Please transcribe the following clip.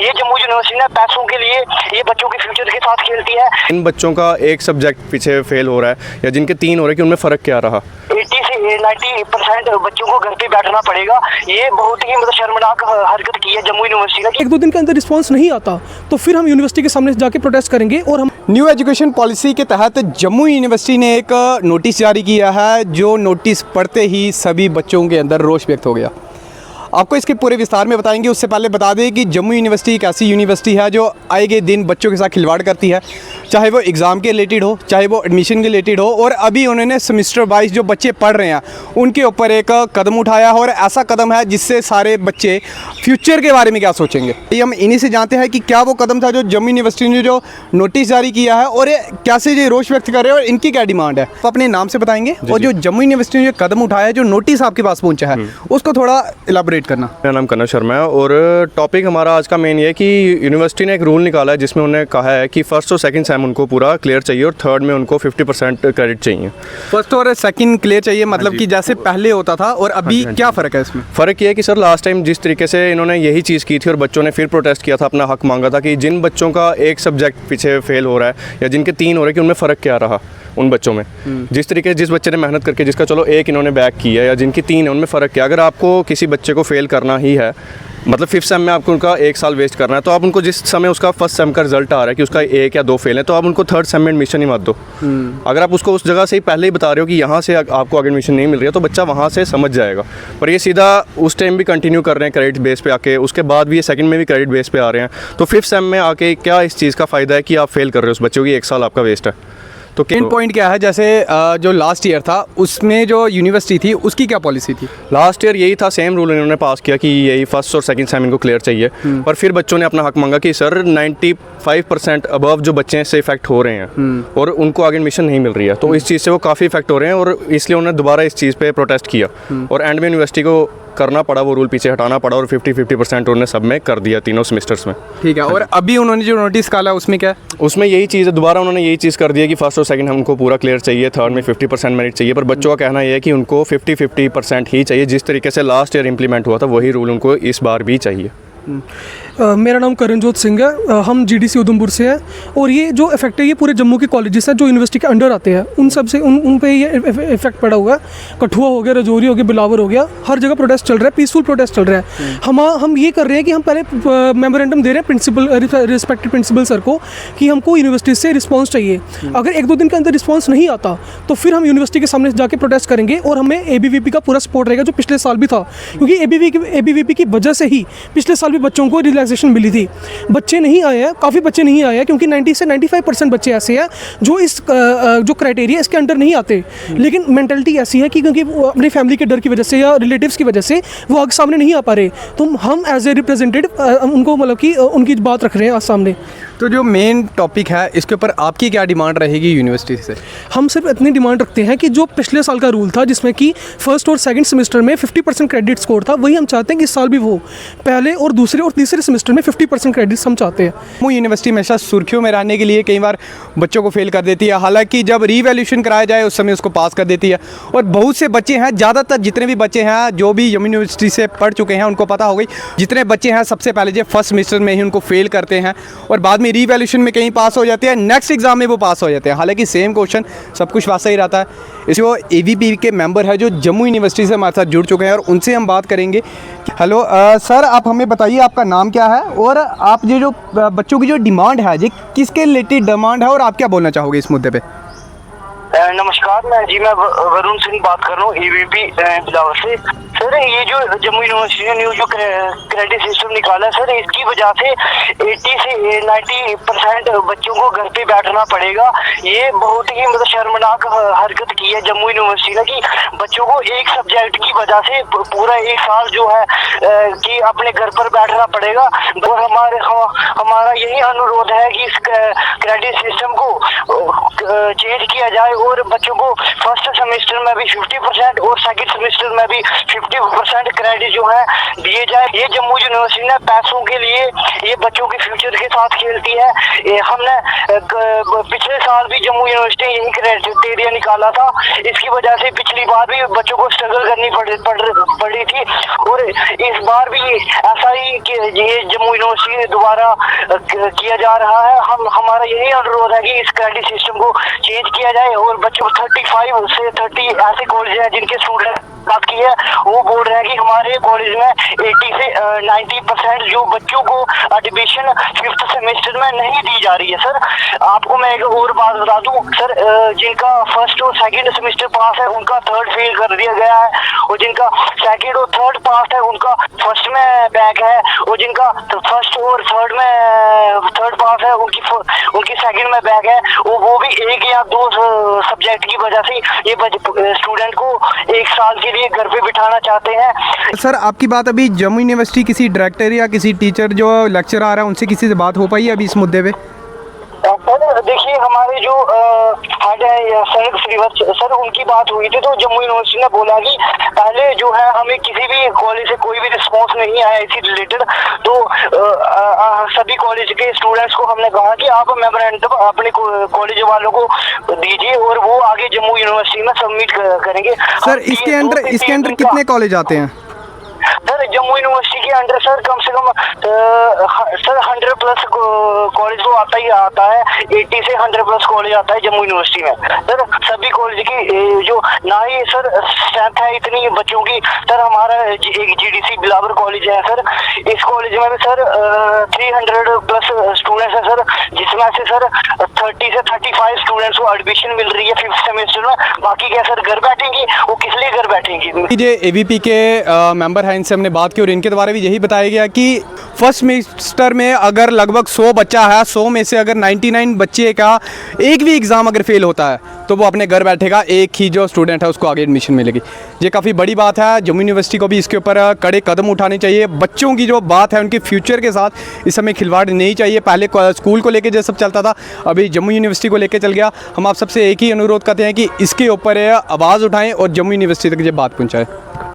ये जम्मू यूनिवर्सिटी ना पैसों के लिए ये बच्चों के फ्यूचर के साथ खेलती है। इन बच्चों का एक सब्जेक्ट पीछे फेल हो रहा है या जिनके 3 हो रहे हैं कि उनमें फ़र्क क्या रहा? 80 से 90% बच्चों को घर पे बैठना पड़ेगा। ये बहुत ही मतलब शर्मनाक हरकत की है जम्मू यूनिवर्सिटी ने। 1-2 दिन के अंदर रिस्पांस नहीं आता तो फिर हम यूनिवर्सिटी के सामने जाके प्रोटेस्ट करेंगे। और हम न्यू एजुकेशन पॉलिसी के तहत जम्मू यूनिवर्सिटी ने एक नोटिस जारी किया है, जो नोटिस पढ़ते ही सभी बच्चों के अंदर रोष व्यक्त हो गया। आपको इसके पूरे विस्तार में बताएंगे। उससे पहले बता दें कि जम्मू यूनिवर्सिटी एक ऐसी यूनिवर्सिटी है जो आए गए दिन बच्चों के साथ खिलवाड़ करती है, चाहे वो एग्ज़ाम के रिलेटेड हो, चाहे वो एडमिशन के रिलेटेड हो। और अभी उन्होंने सेमेस्टर वाइज जो बच्चे पढ़ रहे हैं उनके ऊपर एक कदम उठाया है, और ऐसा कदम है जिससे सारे बच्चे फ्यूचर के बारे में क्या सोचेंगे। ये हम इन्हीं से जानते हैं कि क्या वो कदम था जो जम्मू यूनिवर्सिटी ने जो नोटिस जारी किया है, और ये कैसे ये रोष व्यक्त कर रहे हैं और इनकी क्या डिमांड है। तो अपने नाम से बताएंगे, और जो जम्मू यूनिवर्सिटी ने जो कदम उठाया है, जो नोटिस आपके पास पहुँचा है, उसको थोड़ा इलाबोरेट करना। मेरा नाम कन्ना शर्मा है और टॉपिक हमारा आज का मेन ये है कि यूनिवर्सिटी ने एक रूल निकाला है जिसमें उन्होंने कहा है कि फर्स्ट और सेकंड सेम उनको पूरा क्लियर चाहिए और थर्ड में उनको 50% क्रेडिट चाहिए। फर्स्ट और सेकंड क्लियर चाहिए, मतलब कि जैसे पहले होता था और अभी क्या फ़र्क है इसमें? फ़र्क ये है कि सर लास्ट टाइम जिस तरीके से इन्होंने यही चीज़ की थी और बच्चों ने फिर प्रोटेस्ट किया था, अपना हक मांगा था कि जिन बच्चों का एक सब्जेक्ट पीछे फेल हो रहा है या जिनके 3 हो रहे हैं कि उनमें फ़र्क क्या रहा उन बच्चों में। जिस तरीके जिस बच्चे ने मेहनत करके जिसका चलो एक इन्होंने बैक किया या जिनकी 3 है उनमें फ़र्क क्या। अगर आपको किसी बच्चे को फेल करना ही है, मतलब 5th सेम में आपको उनका 1 साल वेस्ट करना है, तो आप उनको जिस समय उसका फर्स्ट सेम का रिजल्ट आ रहा है कि उसका 1 या 2 फेल है, तो आप उनको 3rd सेम में एडमिशन ही मत दो। अगर आप उसको उस जगह से ही पहले ही बता रहे हो कि यहाँ से आपको आगे एडमिशन नहीं मिल रही है, तो बच्चा वहाँ से समझ जाएगा। पर ये सीधा उस टाइम भी कंटिन्यू कर रहे हैं क्रेडिट बेस पे आके, उसके बाद भी ये सेकंड में भी क्रेडिट बेस पे आ रहे हैं, तो 5th सेम में आके क्या इस चीज़ का फ़ायदा है कि आप फेल कर रहे हो उस बच्चे को, 1 साल आपका वेस्ट है। तो मेन पॉइंट क्या है, जैसे जो लास्ट ईयर था उसमें जो यूनिवर्सिटी थी उसकी क्या पॉलिसी थी? लास्ट ईयर यही था, सेम रूल इन्होंने पास किया कि यही फर्स्ट और सेकंड सेम इनको क्लियर चाहिए। पर फिर बच्चों ने अपना हक मांगा कि सर 95% अबव जो बच्चे हैं से इफेक्ट हो रहे हैं और उनको आगे एडमिशन नहीं मिल रही है, तो इस चीज़ से वो काफ़ी इफेक्ट हो रहे हैं और इसलिए उन्होंने दोबारा इस चीज़ पे प्रोटेस्ट किया और एंड में यूनिवर्सिटी को करना पड़ा, वो रूल पीछे हटाना पड़ा और 50% उन्होंने सब में कर दिया तीनों सेमेस्टर्स में। ठीक है। और अभी उन्होंने जो नोटिस निकाला उसमें क्या है? उसमें यही चीज़ है, दोबारा उन्होंने यही चीज़ कर दिया कि फर्स्ट और सेकंड हमको पूरा क्लियर चाहिए, थर्ड में 50% मेरिट चाहिए। पर बच्चों का कहना यह है कि उनको 50% ही चाहिए, जिस तरीके से लास्ट ईयर इंप्लीमेंट हुआ था वही रूल उनको इस बार भी चाहिए। मेरा नाम करणजोत सिंह है, हम जीडीसी उधमपुर से हैं। और ये जो इफेक्ट है ये पूरे जम्मू के कॉलेजेस हैं जो यूनिवर्सिटी के अंडर आते हैं, उन सब से उन पे ये इफेक्ट पड़ा हुआ है। कठुआ हो गया, रजौरी हो गया, बिलावर हो गया, हर जगह प्रोटेस्ट चल रहा है, पीसफुल प्रोटेस्ट चल रहा है। हम ये कर रहे हैं कि हम पहले मेमोरेंडम दे रहे हैं प्रिंसिपल, रिस्पेक्टेड प्रिंसिपल सर को कि हमको यूनिवर्सिटी से रिस्पॉन्स चाहिए। अगर 1-2 दिन के अंदर रिस्पॉन्स नहीं आता तो फिर हम यूनिवर्सिटी के सामने जाके प्रोटेस्ट करेंगे। और हमें ABVP का पूरा सपोर्ट रहेगा जो पिछले साल भी था, क्योंकि ABVP की वजह से ही पिछले साल भी बच्चों को रिलैक्सेशन मिली थी। बच्चे नहीं आए हैं, काफ़ी बच्चे नहीं आए हैं, क्योंकि 90 से 95% बच्चे ऐसे हैं जो इस जो क्राइटेरिया इसके अंडर नहीं आते। लेकिन मेंटलिटी ऐसी है कि क्योंकि वो अपनी फैमिली के डर की वजह से या रिलेटिव्स की वजह से वो आगे सामने नहीं आ पा रहे, तो हम एज ए रिप्रेजेंटेटिव उनको मतलब कि उनकी बात रख रहे हैं आज सामने। तो जो मेन टॉपिक है इसके ऊपर आपकी क्या डिमांड रहेगी यूनिवर्सिटी से? हम सिर्फ इतनी डिमांड रखते हैं कि जो पिछले साल का रूल था जिसमें कि फर्स्ट और सेकंड सेमेस्टर में 50% क्रेडिट स्कोर था, वही हम चाहते हैं कि इस साल भी वो पहले और दूसरे और तीसरे सेमेस्टर में 50% क्रेडिट्स हम चाहते हैं। वो यूनिवर्सिटी हमेशा सुर्खियों में रहने के लिए कई बार बच्चों को फेल कर देती है, हालांकि जब रीवैल्यूएशन कराया जाए उस समय उसको पास कर देती है। और बहुत से बच्चे हैं, ज़्यादातर जितने भी बच्चे हैं जो भी जम्मू यूनिवर्सिटी से पढ़ चुके हैं उनको पता हो गई, जितने बच्चे हैं सबसे पहले जो फर्स्ट सेमेस्टर में ही उनको फेल करते हैं और बाद में रीवैल्यूएशन में कहीं पास हो जाते हैं, नेक्स्ट एग्जाम में वो पास हो जाते हैं। हालांकि सेम क्वेश्चन सब कुछ वैसा ही रहता है। इसलिए वो ABVP के मेंबर है जो जम्मू यूनिवर्सिटी से हमारे साथ जुड़ चुके हैं और उनसे हम बात करेंगे। हेलो सर, आप हमें बताइए आपका नाम क्या है और आप ये जो बच्चों की जो डिमांड है ये किसके रिलेटेड डिमांड है और आप क्या बोलना चाहोगे इस मुद्दे पे? नमस्कार, मैं वरुण सिंह बात कर रहा हूँ ABVP बिलावर से। सर, ये जो जम्मू यूनिवर्सिटी ने न्यू जो क्रेडिट सिस्टम निकाला है सर, इसकी वजह से 80 से 90% बच्चों को घर पे बैठना पड़ेगा। ये बहुत ही मतलब शर्मनाक हरकत की है जम्मू यूनिवर्सिटी ने कि बच्चों को एक सब्जेक्ट की वजह से पूरा 1 साल जो है कि अपने घर पर बैठना पड़ेगा। और हमारा यही अनुरोध है कि इस क्रेडिट सिस्टम को चेंज किया जाए और बच्चों को फर्स्ट सेमेस्टर में भी 50% और सेकंड सेमेस्टर में भी 50 50% क्रेडिट जो है दिए जाए। ये जम्मू यूनिवर्सिटी ने पैसों के लिए ये बच्चों के फ्यूचर के साथ खेलती है। हमने पिछले साल भी जम्मू यूनिवर्सिटी यही क्राइटेरिया निकाला था। इसकी वजह से पिछली बार भी बच्चों को स्ट्रगल करनी पड़ी थी और इस बार भी ऐसा ही कि ये जम्मू यूनिवर्सिटी दोबारा किया जा रहा है। हमारा यही अनुरोध है कि इस क्रेडिट सिस्टम को चेंज किया जाए और बच्चों 35 से 30 ऐसे कॉलेज हैं जिनके स्टूडेंट बात की है, वो बोल रहे हैं कि हमारे कॉलेज में 80 से 90% जो बच्चों को एडमिशन 5th सेमेस्टर में नहीं दी जा रही है। सर आपको मैं एक और बात बता दूं सर, जिनका 1st और 2nd सेमेस्टर पास है उनका 3rd फेल कर दिया गया है और जिनका 2nd और 3rd पास है उनका 1st में बैक है और जिनका 1st और 3rd में 3rd पास है उनकी 2nd में बैक है। वो भी 1 या 2 सब्जेक्ट की वजह से ये स्टूडेंट को 1 साल के लिए घर पे बिठाना चाहते हैं। सर आपकी बात अभी जम्मू यूनिवर्सिटी किसी डायरेक्टर या किसी टीचर जो लेक्चर आ रहा है उनसे किसी से बात हो पाई है अभी इस मुद्दे पे? सर देखिए हमारे जो हेड है सैनिक श्रीवत्स सर, उनकी बात हुई थी तो जम्मू यूनिवर्सिटी ने बोला कि पहले जो है हमें किसी भी कॉलेज से कोई भी रिस्पांस नहीं आया इसी रिलेटेड, तो सभी कॉलेज के स्टूडेंट्स को हमने कहा कि आप मेमोरेंडम अपने कॉलेज वालों को दीजिए और वो आगे जम्मू यूनिवर्सिटी में सबमिट करेंगे। सर इसके अंडर कितने कॉलेज आते हैं? सर जम्मू यूनिवर्सिटी के अंडर सर कम से कम सर 100+ कॉलेज तो आता है 80 से 100+ कॉलेज आता है जम्मू यूनिवर्सिटी में। सर सभी कॉलेज की जो ना ही सर स्ट्रेंथ है इतनी बच्चों की। सर हमारा एक GDC बिलावर कॉलेज है सर, इस कॉलेज में भी सर 300+ स्टूडेंट्स हैं सर, जिसमें से सर 30 से 35 स्टूडेंट्स को एडमिशन मिल रही है 5th सेमेस्टर में। बाकी क्या सर घर बैठेंगी, वो किस लिए घर बैठेंगी? ये AVP के मेंबर हैं, इनसे हमने बात की और इनके द्वारा भी यही बताया गया कि 1st सेमेस्टर में अगर लगभग 100 बच्चा है, 100 में से अगर 99 बच्चे का एक भी एग्ज़ाम अगर फेल होता है तो वो अपने घर बैठेगा, एक ही जो स्टूडेंट है उसको आगे एडमिशन मिलेगी। ये काफ़ी बड़ी बात है। जम्मू यूनिवर्सिटी को भी इसके ऊपर कड़े कदम उठाने चाहिए। बच्चों की जो बात है उनके फ्यूचर के साथ इस समय खिलवाड़ नहीं चाहिए। पहले स्कूल को लेके जो सब चलता था अभी जम्मू यूनिवर्सिटी को लेके चल गया। हम आप सबसे एक ही अनुरोध करते हैं कि इसके ऊपर आवाज़ उठाएँ और जम्मू यूनिवर्सिटी तक ये बात पहुँचाएँ।